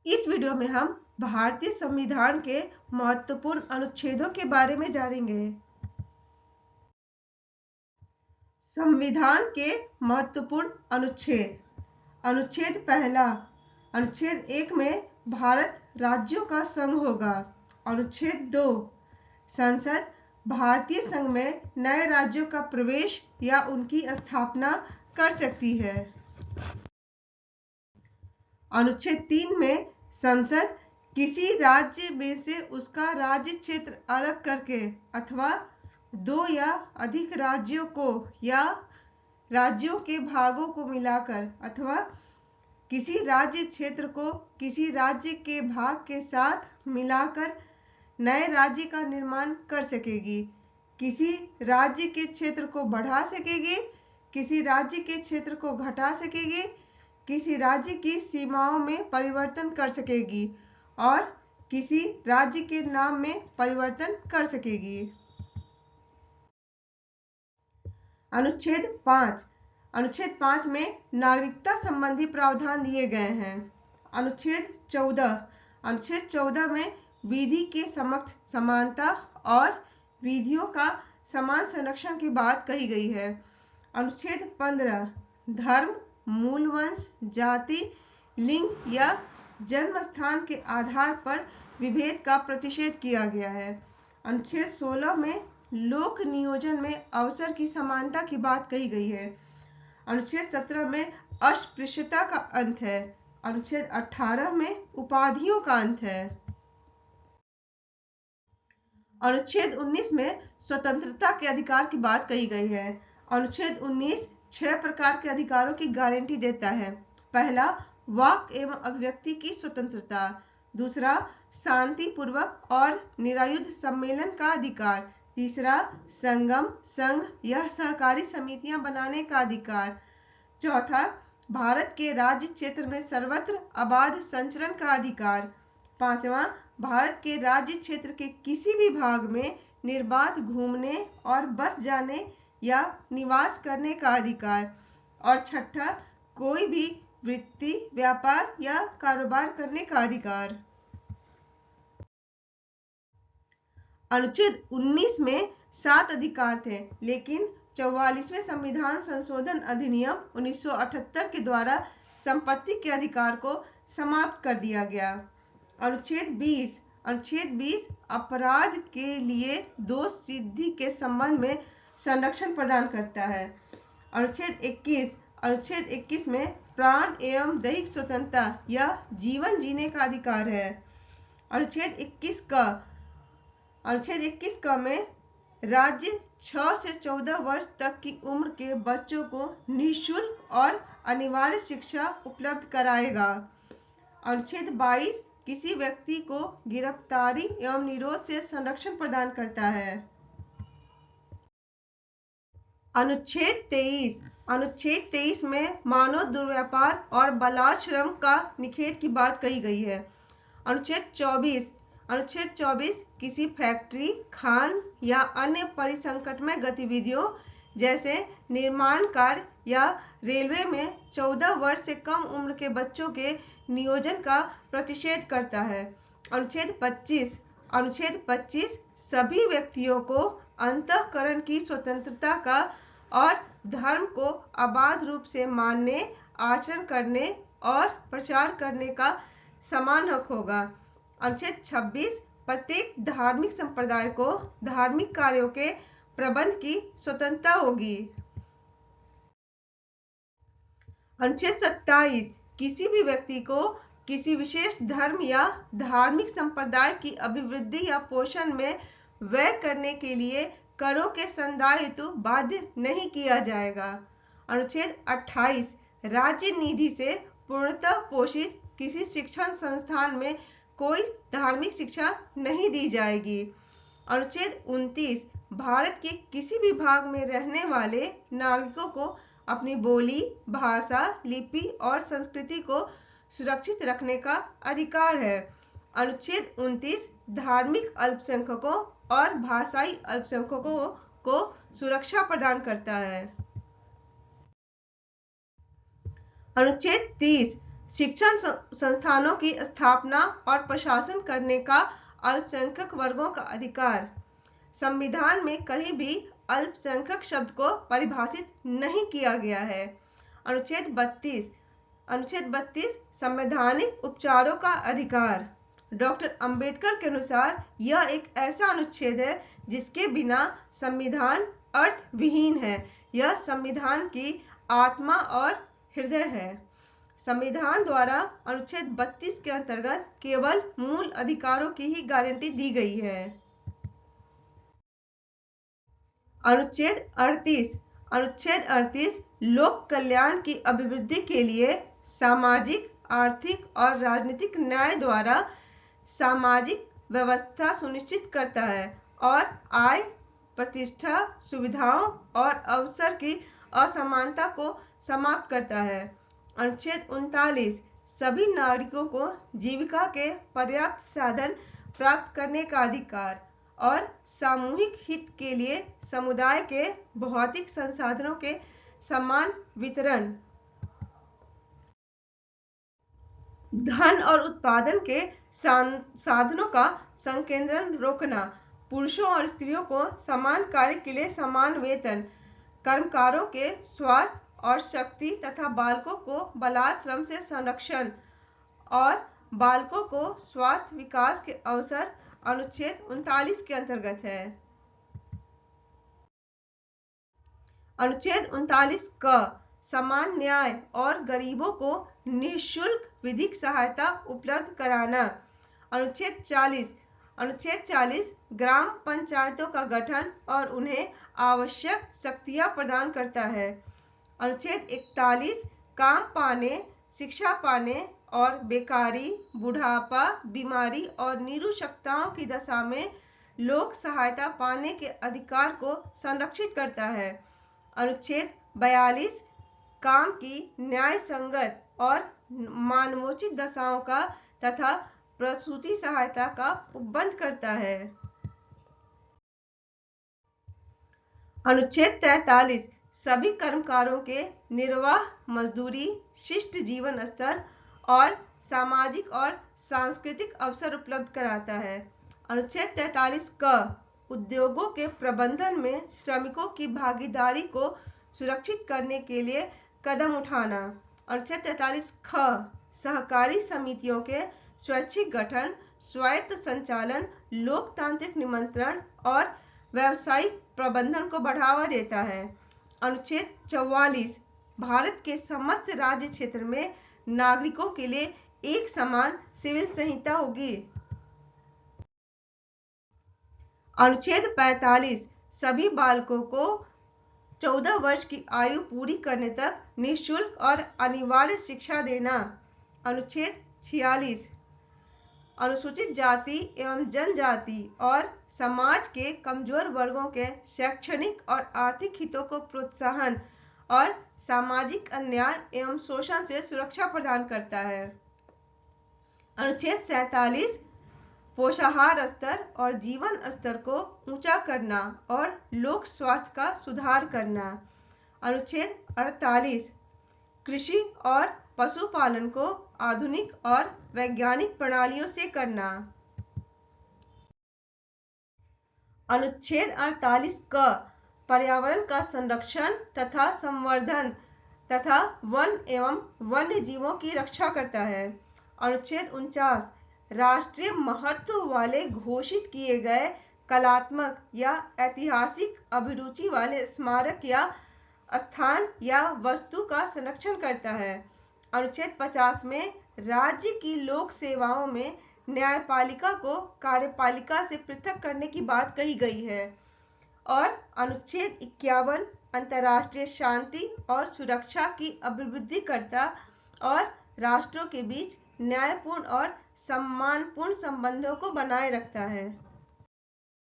इस वीडियो में हम भारतीय संविधान के महत्वपूर्ण अनुच्छेदों के बारे में जानेंगे। संविधान के महत्वपूर्ण अनुच्छेद। अनुच्छेद पहला। अनुच्छेद 1 में भारत राज्यों का संघ होगा। अनुच्छेद 2। संसद भारतीय संघ में नए राज्यों का प्रवेश या उनकी स्थापना कर सकती है। अनुच्छेद 3 में संसद किसी राज्य में से उसका राज्य क्षेत्र अलग करके अथवा दो या अधिक राज्यों को या राज्यों के भागों को मिलाकर अथवा किसी राज्य क्षेत्र को किसी राज्य के भाग के साथ मिलाकर नए राज्य का निर्माण कर सकेगी। किसी राज्य के क्षेत्र को बढ़ा सकेगी, किसी राज्य के क्षेत्र को घटा सकेगी, किसी राज्य की सीमाओं में परिवर्तन कर सकेगी और किसी राज्य के नाम में परिवर्तन कर सकेगी। अनुच्छेद 5। अनुच्छेद 5 में नागरिकता संबंधी प्रावधान दिए गए हैं। अनुच्छेद 14। अनुच्छेद 14 में विधि के समक्ष समानता और विधियों का समान संरक्षण की बात कही गई है। अनुच्छेद 15। धर्म, मूल वंश, जाति, लिंग या जन्म स्थान के आधार पर विभेद का प्रतिषेध किया गया है। अनुच्छेद 16 में लोक नियोजन में अवसर की समानता की बात कही गई है। अनुच्छेद 17 में अस्पृश्यता का अंत है। अनुच्छेद 18 में उपाधियों का अंत है। अनुच्छेद 19 में स्वतंत्रता के अधिकार की बात कही गई है। अनुच्छेद 19 6 प्रकार के अधिकारों की गारंटी देता है। पहला, वाक एवं अभिव्यक्ति की स्वतंत्रता। दूसरा, शांतिपूर्वक और निरायुध सम्मेलन का अधिकार। तीसरा, संगम, संघ या सहकारी समितियां बनाने का अधिकार। चौथा, भारत के राज्य क्षेत्र में सर्वत्र अबाध संचरण का अधिकार। पांचवा, भारत के राज्य क्षेत्र के किसी भी भाग में निर्बाध घूमने और बस जाने या निवास करने का अधिकार। और छठा, कोई भी वृत्ति, व्यापार या कारोबार करने का अधिकार। अनुच्छेद 19 में 7 अधिकार थे, लेकिन 44वें संविधान संशोधन अधिनियम 1978 के द्वारा संपत्ति के अधिकार को समाप्त कर दिया गया। अनुच्छेद 20। अनुच्छेद 20 अपराध के लिए दोष सिद्धि के संबंध में संरक्षण प्रदान करता है। अनुच्छेद 21। अनुच्छेद 21 में प्राण एवं दैहिक स्वतंत्रता या जीवन जीने का अधिकार है। अनुच्छेद 21 क में राज्य 6 से 14 वर्ष तक की उम्र के बच्चों को निःशुल्क और अनिवार्य शिक्षा उपलब्ध कराएगा। अनुच्छेद 22 किसी व्यक्ति को गिरफ्तारी एवं निरोध से संरक्षण प्रदान करता है। अनुच्छेद 23। अनुच्छेद 23 में मानव दुर्व्यापार और बालाश्रम का निषेध की बात कही गई है। अनुच्छेद 24। अनुच्छेद 24 किसी फैक्ट्री, खान या अन्य परिसंकटमय गतिविधियों जैसे निर्माण कार्य या रेलवे में 14 वर्ष से कम उम्र के बच्चों के नियोजन का प्रतिषेध करता है। अनुच्छेद 25। अनुच्छेद 25 सभी व्यक्तियों को अंतःकरण की स्वतंत्रता का और धर्म को अबाध रूप से मानने, आचरण करने और प्रचार करने का समान हक होगा। अनुच्छेद 26 प्रत्येक धार्मिक संप्रदाय को धार्मिक कार्यों के प्रबंध की स्वतंत्रता होगी। अनुच्छेद 27 किसी भी व्यक्ति को किसी विशेष धर्म या धार्मिक संप्रदाय की अभिवृद्धि या पोषण में व्यय करने के लिए करों के संदाय हेतु बाध्य नहीं किया जाएगा। अनुच्छेद 28 राज्य निधि से पूर्णतः पोषित किसी शिक्षण संस्थान में कोई धार्मिक शिक्षा नहीं दी जाएगी। अनुच्छेद 29 भारत के किसी भी भाग में रहने वाले नागरिकों को अपनी बोली, भाषा, लिपि और संस्कृति को सुरक्षित रखने का अधिकार है। अनुच्छेद 29 धार्मिक अल्पसंख्यकों और भाषाई अल्पसंख्यकों को सुरक्षा प्रदान करता है। अनुच्छेद 30 शिक्षण संस्थानों की स्थापना और प्रशासन करने का अल्पसंख्यक वर्गों का अधिकार। संविधान में कहीं भी अल्पसंख्यक शब्द को परिभाषित नहीं किया गया है। अनुच्छेद 32 संवैधानिक उपचारों का अधिकार। डॉक्टर अंबेडकर के अनुसार यह एक ऐसा अनुच्छेद है जिसके बिना संविधान अर्थविहीन है। यह संविधान की आत्मा और हृदय है। संविधान द्वारा अनुच्छेद 32 के अंतर्गत केवल मूल अधिकारों की ही गारंटी दी गई है। अनुच्छेद 38 लोक कल्याण की अभिवृद्धि के लिए सामाजिक, आर्थिक और राजनीतिक न्याय द्वारा सामाजिक व्यवस्था सुनिश्चित करता है और आय, प्रतिष्ठा, सुविधाओं और अवसर की असमानता को समाप्त करता है। अनुच्छेद 39 सभी नागरिकों को जीविका के पर्याप्त साधन प्राप्त करने का अधिकार और सामूहिक हित के लिए समुदाय के भौतिक संसाधनों के समान वितरण। धन और उत्पादन के साधनों का संकेंद्रण रोकना। पुरुषों और स्त्रियों को समान कार्य के लिए समान वेतन। कर्मकारों के स्वास्थ्य और शक्ति तथा बालकों को बालाश्रम से संरक्षण और बालकों को स्वास्थ्य विकास के अवसर अनुच्छेद 39 के अंतर्गत है। अनुच्छेद 39 क समान न्याय और गरीबों को निःशुल्क विधिक सहायता उपलब्ध कराना। अनुच्छेद 40 ग्राम पंचायतों का गठन और उन्हें आवश्यक शक्तियां प्रदान करता है। अनुच्छेद 41 काम पाने, शिक्षा पाने और बेकारी, बुढ़ापा, बीमारी और निरुशक्ताओं की दशा में लोक सहायता पाने के अधिकार को संरक्षित करता है। अनुच्छेद 42 काम की न्याय संगत और मानवोचित दशाओं का तथा प्रसूति सहायता का उपबंध करता है। अनुच्छेद 43 सभी कर्मकारों के निर्वाह मजदूरी, शिष्ट जीवन स्तर और सामाजिक और सांस्कृतिक अवसर उपलब्ध कराता है। अनुच्छेद 43 क उद्योगों के प्रबंधन में श्रमिकों की भागीदारी को सुरक्षित करने के लिए कदम उठाना। अनुच्छेद 43 ख सहकारी समितियों के स्वैच्छिक गठन, स्वायत्त संचालन, लोकतांत्रिक नियंत्रण और व्यावसायिक प्रबंधन को बढ़ावा देता है। अनुच्छेद 44 भारत के समस्त राज्य क्षेत्र में नागरिकों के लिए एक समान सिविल संहिता होगी। अनुच्छेद 45 सभी बालकों को 14 वर्ष की आयु पूरी करने तक निःशुल्क और अनिवार्य शिक्षा देना। अनुच्छेद 46 अनुसूचित जाति एवं जनजाति और समाज के कमजोर वर्गों के शैक्षणिक और आर्थिक हितों को प्रोत्साहन और सामाजिक अन्याय एवं शोषण से सुरक्षा प्रदान करता है। अनुच्छेद 47 पोषाहार स्तर और जीवन स्तर को ऊंचा करना और लोक स्वास्थ्य का सुधार करना। अनुच्छेद 48 कृषि और पशुपालन को आधुनिक और वैज्ञानिक प्रणालियों से करना। अनुच्छेद 48 क पर्यावरण का संरक्षण तथा संवर्धन तथा वन एवं वन्य जीवों की रक्षा करता है। अनुच्छेद 49 राष्ट्रीय महत्व वाले घोषित किए गए कलात्मक या ऐतिहासिक अभिरुचि वाले स्मारक या स्थान या वस्तु का संरक्षण करता है। अनुच्छेद 50 में राज्य की लोक सेवाओं में न्यायपालिका को कार्यपालिका से पृथक करने की बात कही गई है। और अनुच्छेद 51 अंतर्राष्ट्रीय शांति और सुरक्षा की अभिवृद्धि करता और राष्ट्रों के बीच न्यायपूर्ण और सम्मानपूर्ण संबंधों को बनाए रखता है।